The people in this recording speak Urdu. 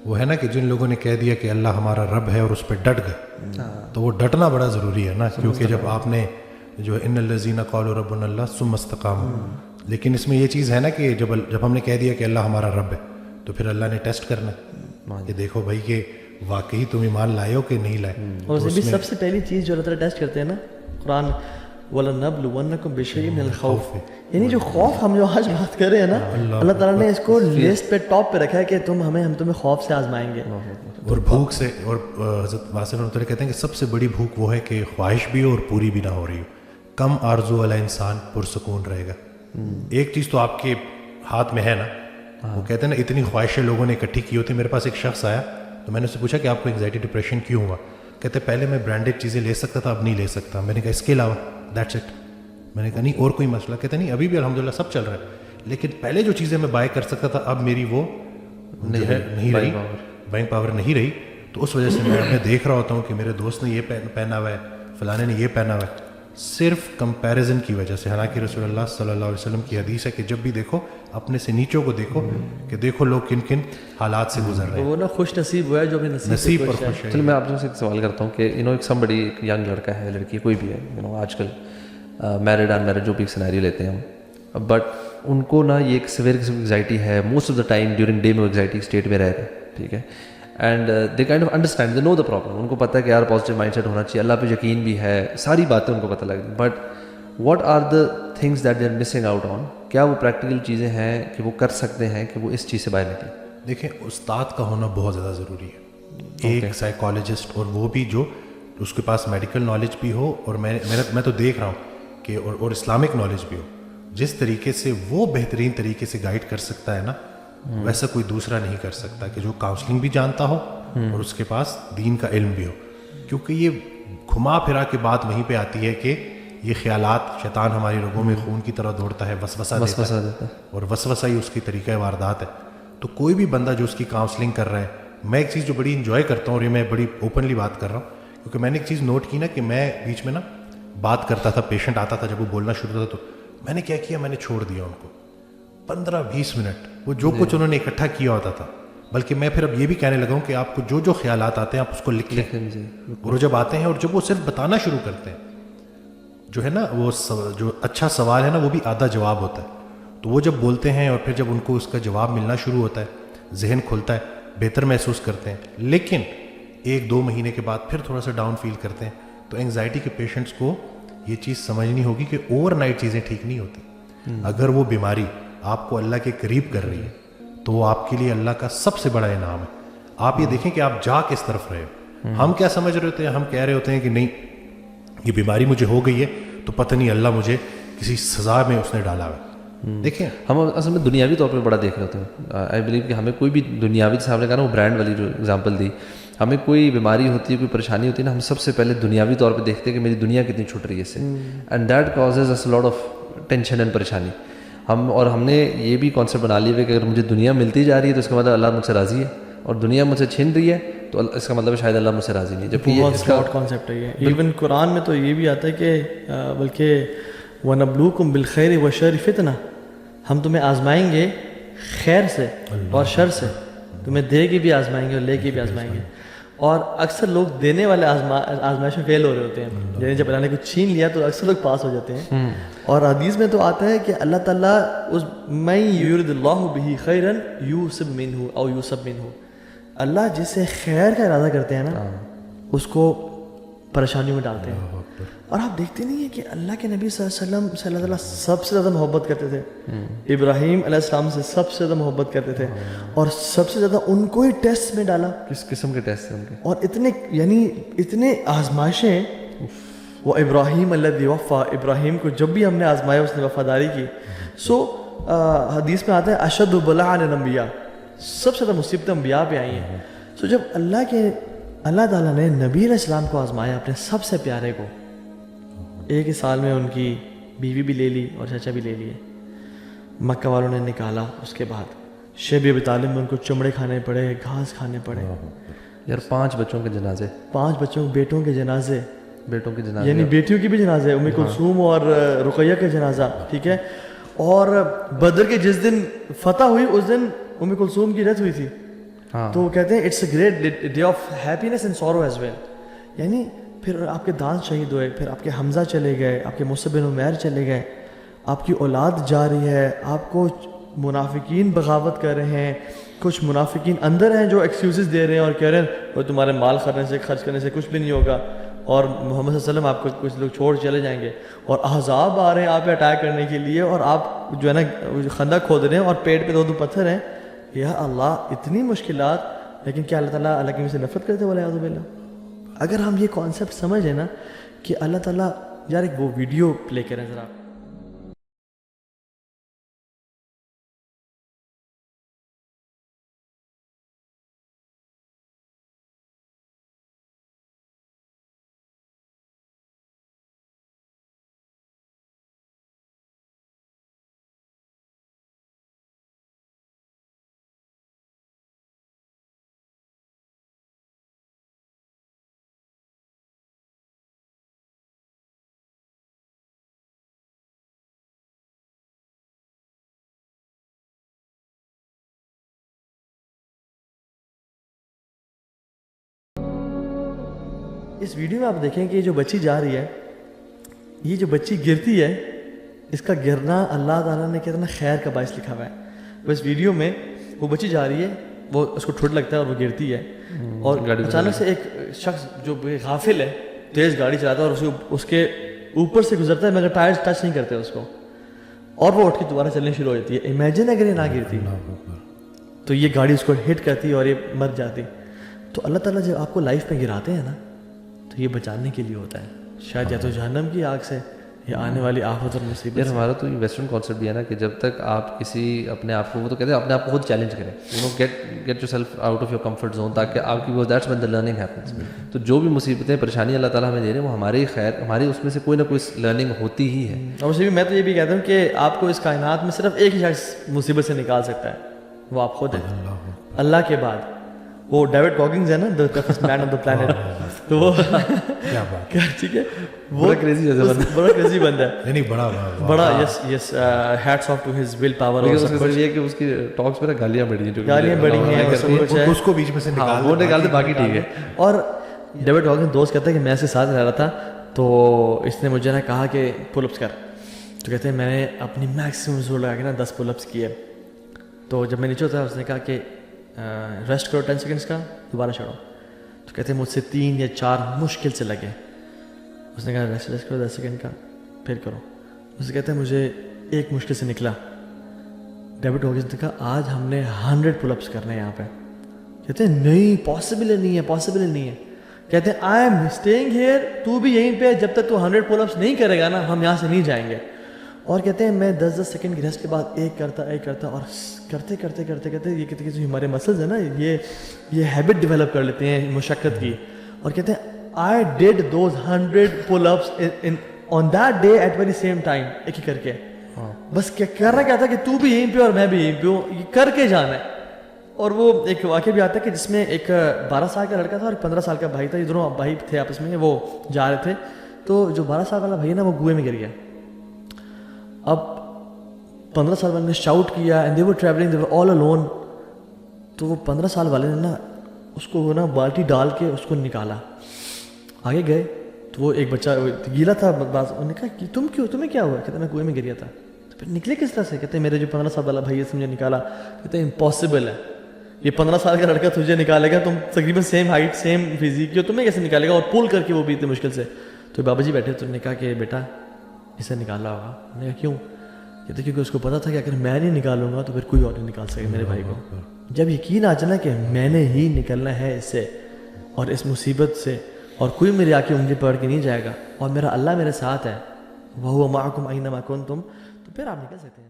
وہ ہے نا کہ جن لوگوں نے کہہ دیا کہ اللہ ہمارا رب ہے اور اس پہ ڈٹ گئے، تو وہ ڈٹنا بڑا ضروری ہے نا، کیونکہ جب آپ نے جو ان الذین قالوا ربنا اللہ ثم استقاموا، لیکن اس میں یہ چیز ہے نا کہ جب ہم نے کہہ دیا کہ اللہ ہمارا رب ہے تو پھر اللہ نے ٹیسٹ کرنا ہے کہ دیکھو بھائی کہ واقعی تم ایمان لائے ہو کہ نہیں لائے. اور اس میں بھی سب سے پہلی چیز جو اللہ تعالیٰ ٹیسٹ کرتے ہیں نا قرآن، وَلَنَبْلُوَنَّكُمْ بِشَيْءٍ مِّنَ الْخَوْفِ، یعنی جو خوف ہم جو آج بات کر رہے ہیں نا، اللہ تعالیٰ نے اس کو لسٹ پہ ٹاپ پہ رکھا ہے کہ ہم تمہیں خوف سے آزمائیں گے اور بھوک سے. اور حضرت واسف رحمۃ اللہ کہتے ہیں کہ سب سے بڑی بھوک وہ ہے کہ خواہش بھی ہو اور پوری بھی نہ ہو رہی ہو. کم آرزو والا انسان پرسکون رہے گا. ایک چیز تو آپ کے ہاتھ میں ہے نا. وہ کہتے ہیں نا اتنی خواہشیں لوگوں نے اکٹھی کی ہوتی. میرے پاس ایک شخص آیا تو میں نے اس سے پوچھا کہ آپ کو انگزائٹی ڈپریشن کیوں ہوا؟ کہتے پہلے میں برانڈیڈ چیزیں لے سکتا تھا، اب نہیں لے سکتا. میں نے کہا اس کے علاوہ؟ That's it. میں نے کہا نہیں اور کوئی مسئلہ؟ کہتے نہیں ابھی بھی الحمدللہ سب چل رہا ہے، لیکن پہلے جو چیزیں میں بائی کر سکتا تھا اب میری وہ نہیں رہی، بائنگ پاور نہیں رہی. تو اس وجہ سے میں دیکھ رہا ہوتا ہوں کہ میرے دوست نے یہ پہنا ہوا ہے، فلانے نے یہ پہنا ہوا ہے، صرف کمپیریزن کی وجہ سے. حالانکہ رسول اللہ صلی اللہ علیہ وسلم کی حدیث ہے کہ جب بھی دیکھو اپنے سے نیچوں کو دیکھو کہ دیکھو لوگ کن کن حالات سے گزر رہے ہیں. وہ نا خوش نصیب ہوا ہے جو بھی نصیب پر خوش ہے. چلو میں آپ سے ایک سوال کرتا ہوں کہ ایک somebody ایک ینگ لڑکا ہے، لڑکی کوئی بھی ہے، آج کل میرڈ ان میرڈ جو بھی ایک سینیریو لیتے ہیں ہم، بٹ ان کو نا یہ ایک سویئر قسم کی انگزائٹی ہے. Most of the time during day میں انگزائٹی اسٹیٹ میں رہتے ہیں، ٹھیک ہے، and they kind of understand, they know the problem. ان کو پتہ ہے کہ یار پازیٹیو مائنڈ سیٹ ہونا چاہیے، اللہ پہ یقین بھی ہے، ساری باتیں ان کو پتہ لگتی. But what are the things that they are missing out on? کیا وہ پریکٹیکل چیزیں ہیں کہ وہ کر سکتے ہیں کہ وہ اس چیز سے باہر نکلیں؟ دیکھیں استاد کا ہونا بہت زیادہ ضروری ہے. ایک سائیکالوجسٹ، اور وہ بھی جو اس کے پاس میڈیکل نالج بھی ہو، اور میں تو دیکھ رہا ہوں کہ اور اسلامک نالج بھی ہو. جس طریقے سے وہ بہترین طریقے سے گائیڈ کر سکتا ہے نا، ویسا کوئی دوسرا نہیں کر سکتا، کہ جو کاؤنسلنگ بھی جانتا ہو اور اس کے پاس دین کا علم بھی ہو. کیونکہ یہ گھما پھرا کے بات وہیں پہ آتی ہے کہ یہ خیالات، شیطان ہماری رگوں میں خون کی طرح دوڑتا ہے، وسوسہ دیتا ہے، اور وسوسہ ہی اس کی طریقہ واردات ہے. تو کوئی بھی بندہ جو اس کی کاؤنسلنگ کر رہا ہے، میں ایک چیز جو بڑی انجوائے کرتا ہوں، اور یہ میں بڑی اوپنلی بات کر رہا ہوں، کیونکہ میں نے ایک چیز نوٹ کی نا کہ میں بیچ میں نا بات کرتا تھا، پیشنٹ آتا تھا، جب وہ بولنا شروع ہوتا تھا تو میں نے کیا کیا، میں نے چھوڑ دیا ان کو 15-20 منٹ وہ جو کچھ انہوں نے اکٹھا کیا ہوتا تھا. بلکہ میں پھر اب یہ بھی کہنے لگا ہوں کہ آپ کو جو خیالات آتے ہیں آپ اس کو لکھ لیں، اور جب آتے ہیں اور جب وہ صرف بتانا شروع کرتے ہیں، جو ہے نا وہ جو اچھا سوال ہے نا وہ بھی آدھا جواب ہوتا ہے. تو وہ جب بولتے ہیں اور پھر جب ان کو اس کا جواب ملنا شروع ہوتا ہے، ذہن کھلتا ہے، بہتر محسوس کرتے ہیں. لیکن 1-2 مہینے کے بعد پھر تھوڑا سا ڈاؤن فیل کرتے ہیں. تو انگزائٹی کے پیشنٹس کو یہ چیز سمجھنی ہوگی کہ اوور نائٹ چیزیں ٹھیک نہیں ہوتی. اگر وہ بیماری آپ کو اللہ کے قریب کر رہی ہے تو وہ آپ کے لیے اللہ کا سب سے بڑا انعام ہے. آپ یہ دیکھیں کہ آپ جا کس طرف رہے ہو. ہم کیا سمجھ رہے ہوتے ہیں؟ ہم کہہ رہے ہوتے ہیں کہ نہیں یہ بیماری مجھے ہو گئی ہے تو پتہ نہیں اللہ مجھے کسی سزا میں اس نے ڈالا ہوا. دیکھیں ہم اصل میں دنیاوی طور پہ بڑا دیکھ رہے ہوتے ہیں. آئی بلیو کہ ہمیں کوئی بھی دنیاوی، جیسے آپ نے کہا نا وہ برانڈ والی جو اگزامپل دی، ہمیں کوئی بیماری ہوتی ہے، کوئی پریشانی ہوتی ہے نا، ہم سب سے پہلے دنیاوی طور پہ دیکھتے ہیں کہ میری دنیا کتنی چھوٹ رہی ہے اس سے، and that causes a lot of tension and پریشانی. ہم نے یہ بھی کانسیپٹ بنا لیا ہے کہ اگر مجھے دنیا ملتی جا رہی ہے تو اس کا مطلب اللہ مجھ سے راضی ہے، اور دنیا مجھ سے چھین رہی ہے تو اس کا مطلب شاید اللہ مجھ سے راضی نہیں. جبکہ یہ بہت اسمارٹ کانسیپٹ ہے یہ. ایون قرآن میں تو یہ بھی آتا ہے کہ بلکہ وَنَبْلُوكُمْ بِالْخَيْرِ وَالشَّرِّ فِتْنَةً، ہم تمہیں آزمائیں گے خیر سے اور شر سے، تمہیں دے کے بھی آزمائیں گے اور لے کے بھی آزمائیں گے. اور اکثر لوگ دینے والے آزمائش میں فیل ہو رہے ہوتے ہیں، یعنی جب اللہ نے کچھ چھین لیا تو اکثر لوگ پاس ہو جاتے ہیں. اور حدیث میں تو آتا ہے کہ اللہ تعالیٰ اس مَن یُرِدِ اللَّهُ بِهِ خَیْرًا یُوسِب مِنْهُ او یوسب مِنْهُ، اللہ جس سے خیر کا ارادہ کرتے ہیں نا اس کو پریشانیوں میں ڈالتے ہیں. اور آپ دیکھتے نہیں ہیں کہ اللہ کے نبی صلی اللہ علیہ وسلم سے اللہ تعالیٰ سب سے زیادہ محبت کرتے تھے، ابراہیم علیہ السلام سے سب سے زیادہ محبت کرتے تھے، اور سب سے زیادہ ان کو ہی ٹیسٹ میں ڈالا. کس قسم کے ٹیسٹ ہیں ان کے؟ اور اتنے آزمائشیں. وہ ابراہیم الذی وفا، ابراہیم کو جب بھی ہم نے آزمایا اس نے وفاداری کی. سو حدیث میں آتا ہے اشد بلاء علی الانبیاء، سب سے زیادہ مصیبتیں انبیاء پہ آئی ہیں. سو جب اللہ تعالیٰ نے نبی علیہ السلام کو آزمایا، اپنے سب سے پیارے کو، ایک ہی سال میں ان کی بیوی بھی لے لی اور چچا بھی لے لیے. مکہ والوں نے نکالا، اس کے بعد شیب ابی طالب میں ان کو چمڑے کھانے پڑے، گھاس کھانے پڑے. یار 5 بچوں کے جنازے، 5 بچوں بیٹوں کے جنازے، بیٹوں کے جنازے، یعنی بیٹیوں کی بھی جنازے، ام کلثوم اور رقیہ کا جنازہ، ٹھیک ہے. اور بدر کے جس دن فتح ہوئی اس دن ام کلثوم کی ڈیتھ ہوئی تھی. تو وہ کہتے ہیں it's a great day of happiness and sorrow as well. یعنی پھر آپ کے دانت شہید ہوئے, پھر آپ کے حمزہ چلے گئے, آپ کے مصعب بن عمیر چلے گئے, آپ کی اولاد جا رہی ہے, آپ کو منافقین بغاوت کر رہے ہیں, کچھ منافقین اندر ہیں جو ایکسکیوزز دے رہے ہیں اور کہہ رہے ہیں وہ تمہارے مال خرچ کرنے سے کچھ بھی نہیں ہوگا, اور محمد صلی اللہ علیہ وسلم آپ کو کچھ لوگ چھوڑ چلے جائیں گے, اور احزاب آ رہے ہیں آپ پہ اٹیک کرنے کے لیے, اور آپ جو ہے نا خندق کھود رہے ہیں اور پیٹ پہ 2 پتھر ہیں. یا اللہ اتنی مشکلات, لیکن کیا اللہ تعالیٰ اللہ کی سے نفرت کرتے والعیاذ باللہ. اگر ہم یہ کانسیپٹ سمجھیں نا کہ اللہ تعالیٰ, یار ایک وہ ویڈیو پلے کریں ذرا. اس ویڈیو میں آپ دیکھیں کہ یہ جو بچی جا رہی ہے, یہ جو بچی گرتی ہے, اس کا گرنا اللہ تعالیٰ نے کتنا خیر کا باعث لکھا ہوا ہے. وہ اس ویڈیو میں وہ بچی جا رہی ہے, وہ اس کو ٹھوٹ لگتا ہے اور وہ گرتی ہے, اور اچانک سے ایک شخص جو غافل ہے تیز گاڑی چلاتا ہے اور اس کے اوپر سے گزرتا ہے مگر ٹائر ٹچ نہیں کرتے اس کو, اور وہ اٹھ کے دوبارہ چلنے شروع ہو جاتی ہے. امیجن اگر یہ نہ گرتی تو یہ گاڑی اس کو ہٹ کرتی اور یہ مر جاتی. تو اللہ تعالیٰ جب آپ کو لائف میں گراتے ہیں نا تو یہ بچانے کے لیے ہوتا ہے, شاید یا تو جہنم کی آگ سے یا آنے والی آفت اور مصیبت. یار ہمارا تو یہ ویسٹرن کانسیپٹ بھی ہے نا کہ جب تک آپ کسی اپنے آپ کو, وہ تو کہتے ہیں اپنے آپ کو خود چیلنج کریں, get yourself out of your comfort zone, تاکہ آپ کی وہ that's when the learning happens. تو جو بھی مصیبتیں پریشانی اللہ تعالیٰ ہمیں دے رہے ہیں وہ ہمارے ہی خیر, ہماری اس میں سے کوئی نہ کوئی لرننگ ہوتی ہی ہے. اور اسے بھی میں تو یہ بھی کہتا ہوں کہ آپ کو اس کائنات میں صرف ایک ہی شخص مصیبت سے نکال سکتا ہے, وہ آپ خود ہیں. اللہ کے بعد وہ ڈیوڈ گاگنز ہے نا, the toughest man on the planet, تو وہ کیا بات, ٹھیک ہے, وہ بڑا کریزی بندہ ہے, یعنی بڑا yes hats off to his will power. یہ کہ اس کی ٹاکس پہ گالیاں بڑی ہیں, گالیاں بڑی ہیں, اس کو بیچ میں سے وہ نکالتے باقی ٹھیک ہے. اور ڈیوڈ گاگنز دوست کہتا ہے کہ میں اس کے ساتھ رہ رہا تھا, تو اس نے مجھے نا کہا کہ پل اپس کر, تو کہتے ہیں میں نے اپنی میکسیمم زور لگا کے نا 10 پل اپس کیے. تو جب میں نیچے ہوتا اس نے کہا کہ ریسٹ کرو 10 سیکنڈس کا, دوبارہ چڑھو. تو کہتے ہیں مجھ سے 3 یا 4 مشکل سے لگے. اس نے کہا ریسٹ کرو 10 سیکنڈ کا, پھر کرو. اس سے کہتے ہیں مجھے ایک مشکل سے نکلا. ڈیوڈ گاگنز نے کہا آج ہم نے 100 پل اپس کرنے ہیں یہاں پہ. کہتے ہیں نہیں پاسبل نہیں ہے, پاسبل نہیں ہے. کہتے ہیں آئی ایم اسٹیئنگ ہیئر, تو بھی یہیں پہ, جب تک تو 100 پل اپس نہیں کرے گا نا ہم یہاں سے نہیں جائیں گے. اور کہتے ہیں میں 10 سیکنڈ کی ریسٹ کے بعد ایک کرتا اور کرتے یہ کہتے ہیں کہ جو ہمارے مسلز ہیں نا یہ ہیبٹ ڈیولپ کر لیتے ہیں مشقت کی. اور کہتے ہیں I did those 100 pull ups on that day at very same time, ایک ہی کر کے. بس کیا کرنا کیا تھا کہ تو بھی یہیں پہ اور میں بھی یہیں پہ ہوں, یہ کر کے جانا ہے. اور وہ ایک واقعہ بھی آتا ہے کہ جس میں ایک 12 سال کا لڑکا تھا اور 15 سال کا بھائی تھا, یہ دونوں بھائی تھے آپس میں, وہ جا رہے تھے. تو جو 12 سال والا بھائی ہے نا وہ کنویں میں گر گیا. اب 15 سال والے نے شاؤٹ کیا and they were travelling, they were all alone. تو وہ 15 سال والے نے نا اس کو نا بالٹی ڈال کے اس کو نکالا. آگے گئے تو وہ ایک بچہ گیلا تھا, انہوں نے کہا کہ تمہیں کیا ہوا؟ کہتے ہیں میں کنویں میں گر گیا تھا. تو پھر نکلے کس طرح سے؟ کہتے ہیں میرے جو 15 سال والا بھائی ہے مجھے نکالا. کہتے ہیں امپاسبل ہے, یہ 15 سال کا لڑکا تجھے نکالے گا, تم تقریباً سیم ہائٹ سیم فزیک کی ہو, تمہیں کیسے نکالے گا, اور پول کر کے وہ بھی اتنی مشکل سے. تو بابا جی بیٹھے تو انہوں نے کہا کہ بیٹا اسے نکالا ہوگا. انہوں نے کہا کیوں؟ کہتے کیونکہ اس کو پتا تھا کہ اگر میں نہیں نکالوں گا تو پھر کوئی اور نہیں نکال سکے میرے بھائی کو. جب یقین آ جانا کہ میں نے ہی نکلنا ہے اس سے اور اس مصیبت سے, اور کوئی میری آنکھیں انگلی پکڑ کے نہیں جائے گا, اور میرا اللہ میرے ساتھ ہے, وَهُوَ مَعَكُمْ أَيْنَمَا كُنْتُمْ, تو پھر آپ نکل سکتے ہیں.